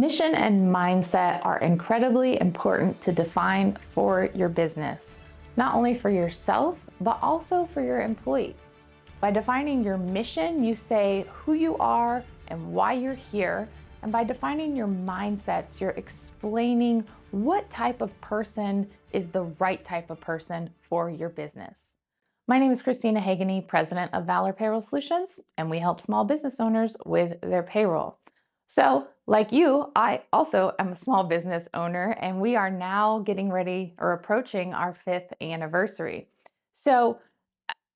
Mission and mindset are incredibly important to define for your business, not only for yourself, but also for your employees. By defining your mission, you say who you are and why you're here. And by defining your mindsets, you're explaining what type of person is the right type of person for your business. My name is Christina Hageny, president of Valor Payroll Solutions, and we help small business owners with their payroll. So, like you, I also am a small business owner, and we are now getting ready or approaching our 5th anniversary. So,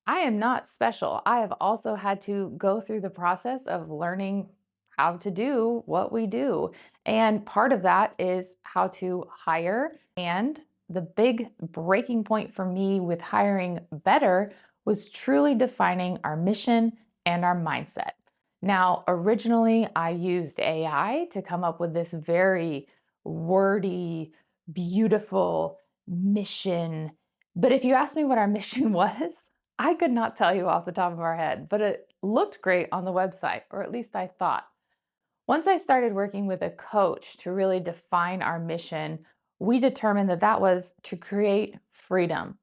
I am not special. I have also had to go through the process of learning how to do what we do. And part of that is how to hire. And the big breaking point for me with hiring better was truly defining our mission and our mindset. Now, originally, I used AI to come up with this very wordy, beautiful mission. But if you ask me what our mission was, I could not tell you off the top of our head, but it looked great on the website, or at least I thought. Once I started working with a coach to really define our mission, we determined that that was to create freedom.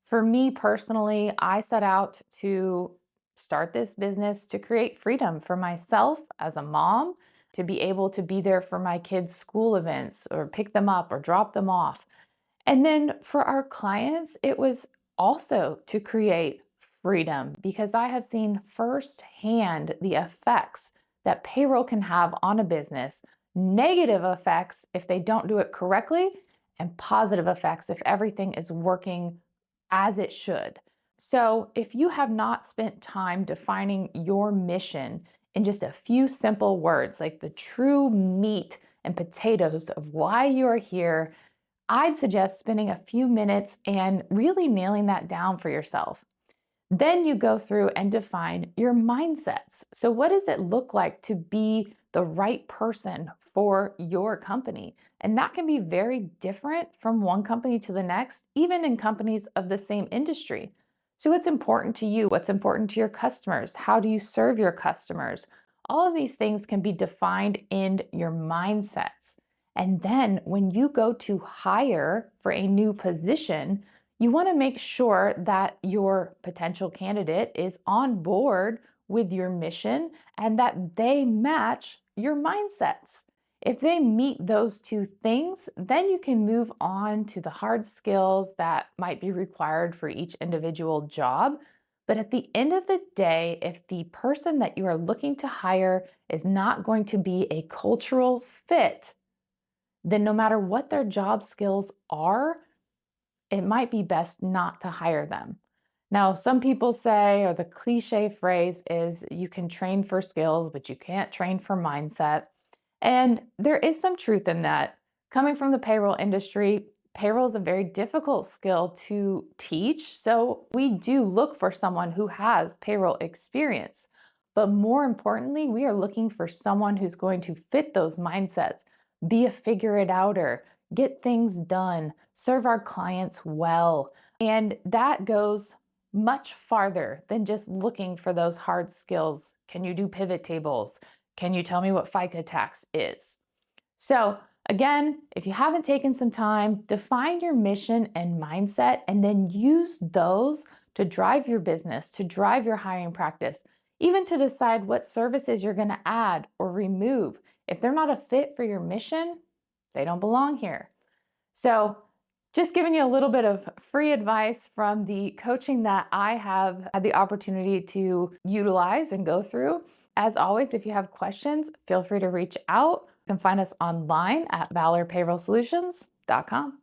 For me personally, I set out to start this business to create freedom for myself as a mom, to be able to be there for my kids' school events or pick them up or drop them off. And then for our clients, it was also to create freedom because I have seen firsthand the effects that payroll can have on a business, negative effects if they don't do it correctly, and positive effects if everything is working as it should. So, if you have not spent time defining your mission in just a few simple words, like the true meat and potatoes of why you are here, I'd suggest spending a few minutes and really nailing that down for yourself. Then you go through and define your mindsets. So, what does it look like to be the right person for your company? And that can be very different from one company to the next, even in companies of the same industry. So, what's important to you? What's important to your customers? How do you serve your customers? All of these things can be defined in your mindsets. And then when you go to hire for a new position, you want to make sure that your potential candidate is on board with your mission and that they match your mindsets. If they meet those two things, then you can move on to the hard skills that might be required for each individual job. But at the end of the day, if the person that you are looking to hire is not going to be a cultural fit, then no matter what their job skills are, it might be best not to hire them. Now, some people say, or the cliche phrase is, you can train for skills, but you can't train for mindset. And there is some truth in that. Coming from the payroll industry, payroll is a very difficult skill to teach. So we do look for someone who has payroll experience. But more importantly, we are looking for someone who's going to fit those mindsets, be a figure it outer, get things done, serve our clients well. And that goes much farther than just looking for those hard skills. Can you do pivot tables? Can you tell me what FICA tax is? So, again, if you haven't taken some time, define your mission and mindset, and then use those to drive your business, to drive your hiring practice, even to decide what services you're going to add or remove. If they're not a fit for your mission, they don't belong here. So, just giving you a little bit of free advice from the coaching that I have had the opportunity to utilize and go through. As always, if you have questions, feel free to reach out. You can find us online at valorpayrollsolutions.com.